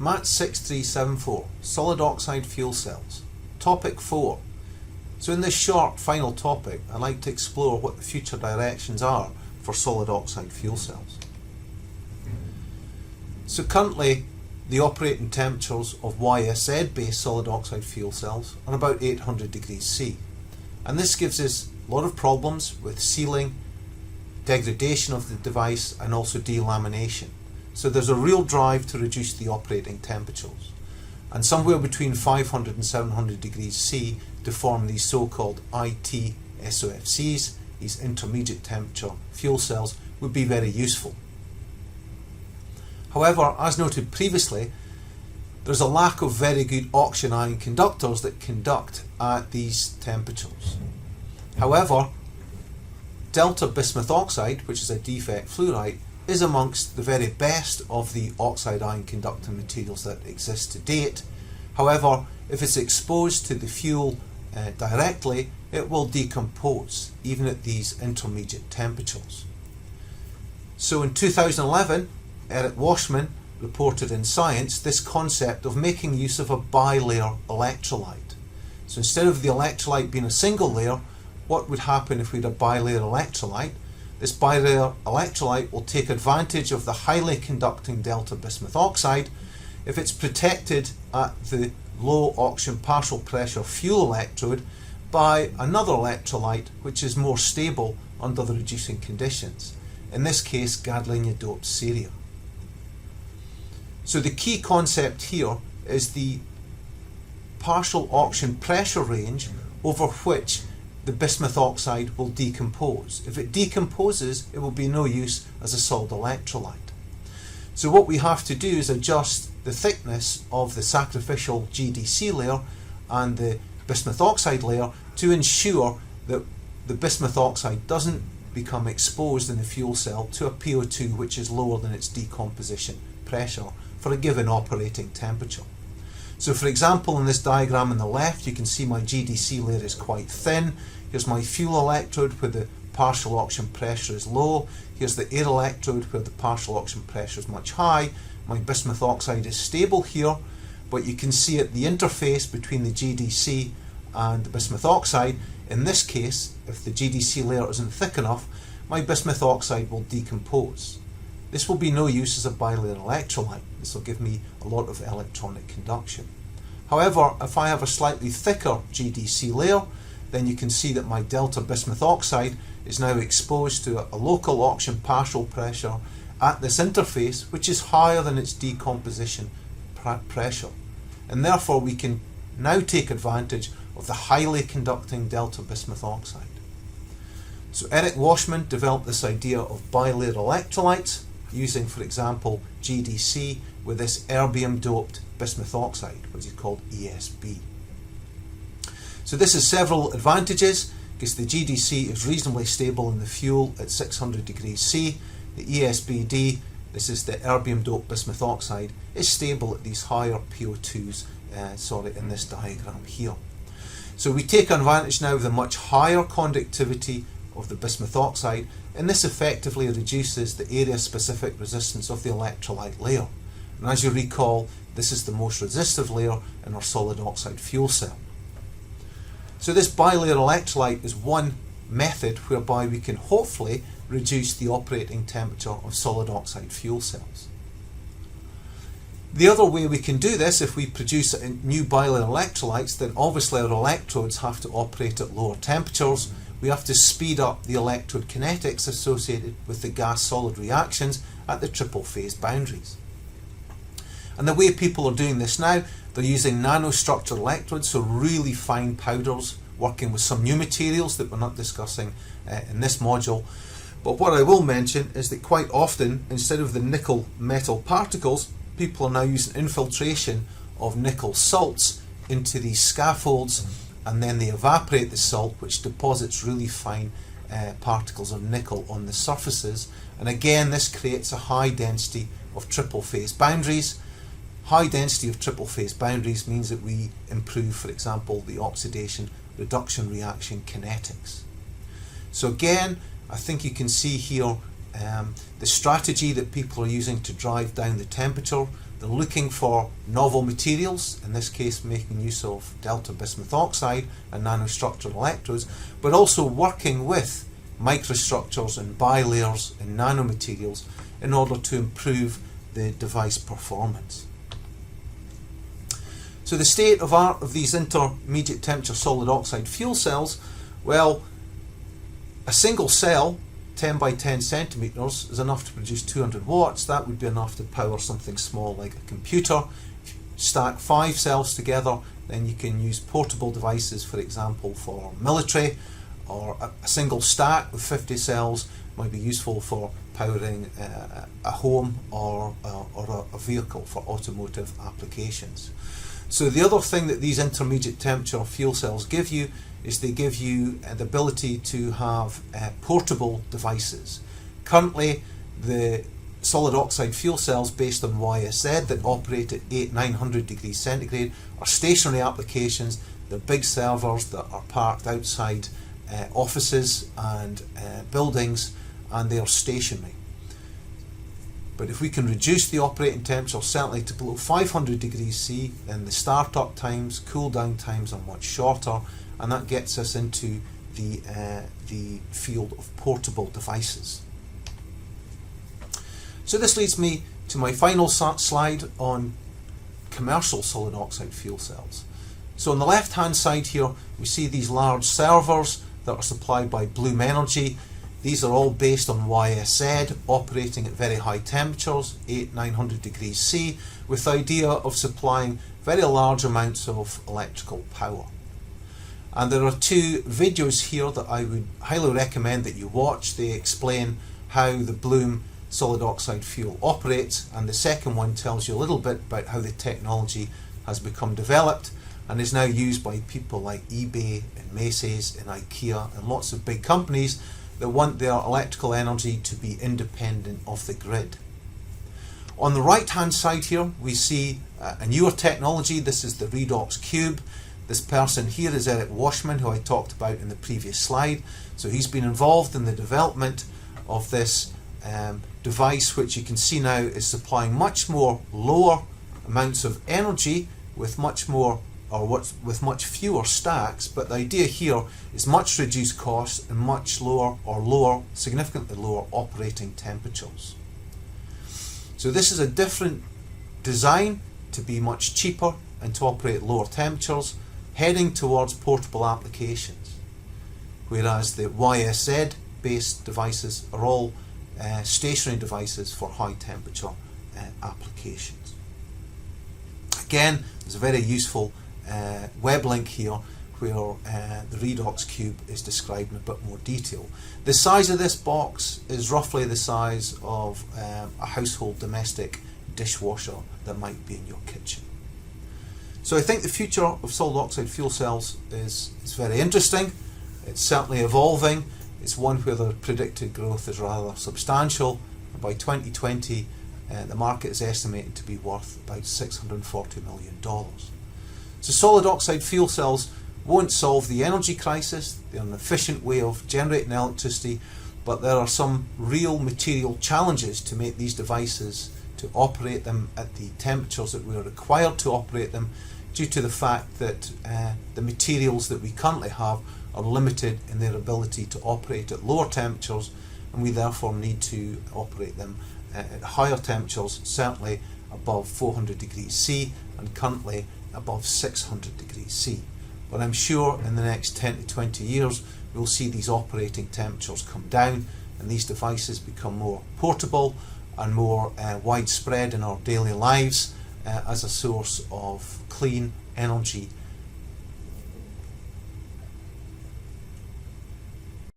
MAT6374 solid oxide fuel cells. Topic 4. So in this short final topic, I'd like to explore what the future directions are for solid oxide fuel cells. So currently the operating temperatures of YSZ based solid oxide fuel cells are about 800 degrees C, and this gives us a lot of problems with sealing, degradation of the device and also delamination. So there's a real drive to reduce the operating temperatures, and somewhere between 500 and 700 degrees C to form these so-called IT SOFCs, these intermediate temperature fuel cells, would be very useful. However, as noted previously, there's a lack of very good oxygen ion conductors that conduct at these temperatures. However, delta bismuth oxide, which is a defect fluoride, is amongst the very best of the oxide ion conducting materials that exist to date. However, if it's exposed to the fuel directly, it will decompose even at these intermediate temperatures. So in 2011, Eric Washman reported in Science this concept of making use of a bilayer electrolyte. So instead of the electrolyte being a single layer, what would happen if we had a bilayer electrolyte? This bilayer electrolyte will take advantage of the highly conducting delta bismuth oxide if it's protected at the low oxygen partial pressure fuel electrode by another electrolyte which is more stable under the reducing conditions, in this case gadolinium doped ceria. So the key concept here is the partial oxygen pressure range over which the bismuth oxide will decompose. If it decomposes, it will be no use as a solid electrolyte. So what we have to do is adjust the thickness of the sacrificial GDC layer and the bismuth oxide layer to ensure that the bismuth oxide doesn't become exposed in the fuel cell to a PO2 which is lower than its decomposition pressure for a given operating temperature. So for example, in this diagram on the left, you can see my GDC layer is quite thin. Here's my fuel electrode where the partial oxygen pressure is low. Here's the air electrode where the partial oxygen pressure is much high. My bismuth oxide is stable here, but you can see at the interface between the GDC and the bismuth oxide, in this case, if the GDC layer isn't thick enough, my bismuth oxide will decompose. This will be no use as a bilayer electrolyte. This will give me a lot of electronic conduction. However, if I have a slightly thicker GDC layer, then you can see that my delta bismuth oxide is now exposed to a local oxygen partial pressure at this interface, which is higher than its decomposition pressure. And therefore we can now take advantage of the highly conducting delta bismuth oxide. So Eric Washman developed this idea of bilayer electrolytes using, for example, GDC with this erbium doped bismuth oxide, which is called ESB. So this has several advantages because the GDC is reasonably stable in the fuel at 600 degrees C. The ESBD, this is the erbium doped bismuth oxide, is stable at these higher PO2s, in this diagram here. So we take advantage now of the much higher conductivity of the bismuth oxide, and this effectively reduces the area specific resistance of the electrolyte layer. And as you recall, this is the most resistive layer in our solid oxide fuel cell. So this bilayer electrolyte is one method whereby we can hopefully reduce the operating temperature of solid oxide fuel cells. The other way we can do this, if we produce new bilayer electrolytes, then obviously our electrodes have to operate at lower temperatures. We have to speed up the electrode kinetics associated with the gas-solid reactions at the triple phase boundaries. And the way people are doing this now, they're using nanostructured electrodes, so really fine powders, working with some new materials that we're not discussing in this module. But what I will mention is that quite often, instead of the nickel metal particles, people are now using infiltration of nickel salts into these scaffolds, and then they evaporate the salt, which deposits really fine particles of nickel on the surfaces. And again, this creates a high density of triple phase boundaries. High density of triple phase boundaries means that we improve, for example, the oxidation reduction reaction kinetics. So again, I think you can see here the strategy that people are using to drive down the temperature. They're looking for novel materials, in this case making use of delta bismuth oxide and nanostructured electrodes, but also working with microstructures and bilayers and nanomaterials in order to improve the device performance. So the state of art of these intermediate temperature solid oxide fuel cells, well, a single cell 10 by 10 centimeters is enough to produce 200 watts. That would be enough to power something small like a computer. If you stack 5 cells together, then you can use portable devices, for example, for military, or a single stack with 50 cells might be useful for powering a home or a vehicle for automotive applications. So the other thing that these intermediate temperature fuel cells give you is they give you the ability to have portable devices. Currently, the solid oxide fuel cells based on YSZ that operate at 800-900 degrees centigrade are stationary applications. They're big servers that are parked outside offices and buildings, and they are stationary. But if we can reduce the operating temperature certainly to below 500 degrees C, then the startup times, cool down times are much shorter, and that gets us into the field of portable devices. So this leads me to my final slide on commercial solid oxide fuel cells. So on the left hand side here we see these large servers that are supplied by Bloom Energy. These are all based on YSZ, operating at very high temperatures, 800-900 degrees C, with the idea of supplying very large amounts of electrical power. And there are 2 videos here that I would highly recommend that you watch. They explain how the Bloom solid oxide fuel operates, and the second one tells you a little bit about how the technology has become developed and is now used by people like eBay and Macy's and IKEA and lots of big companies that want their electrical energy to be independent of the grid. On the right hand side here we see a newer technology. This is the redox cube. This person here is Eric Washman, who I talked about in the previous slide. So he's been involved in the development of this device, which you can see now is supplying much more lower amounts of energy with much fewer stacks, but the idea here is much reduced costs and much lower, significantly lower operating temperatures. So this is a different design to be much cheaper and to operate at lower temperatures, heading towards portable applications, whereas the YSZ based devices are all stationary devices for high temperature applications. Again, there's a very useful web link here where the redox cube is described in a bit more detail. The size of this box is roughly the size of a household domestic dishwasher that might be in your kitchen. So I think the future of solid oxide fuel cells is very interesting. It's certainly evolving. It's one where the predicted growth is rather substantial. By 2020 the market is estimated to be worth about $640 million. So solid oxide fuel cells won't solve the energy crisis. They're an efficient way of generating electricity, but there are some real material challenges to make these devices, to operate them at the temperatures that we are required to operate them, due to the fact that the materials that we currently have are limited in their ability to operate at lower temperatures, and we therefore need to operate them at higher temperatures, certainly above 400 degrees C and currently above 600 degrees C. But I'm sure in the next 10 to 20 years we'll see these operating temperatures come down and these devices become more portable and more widespread in our daily lives as a source of clean energy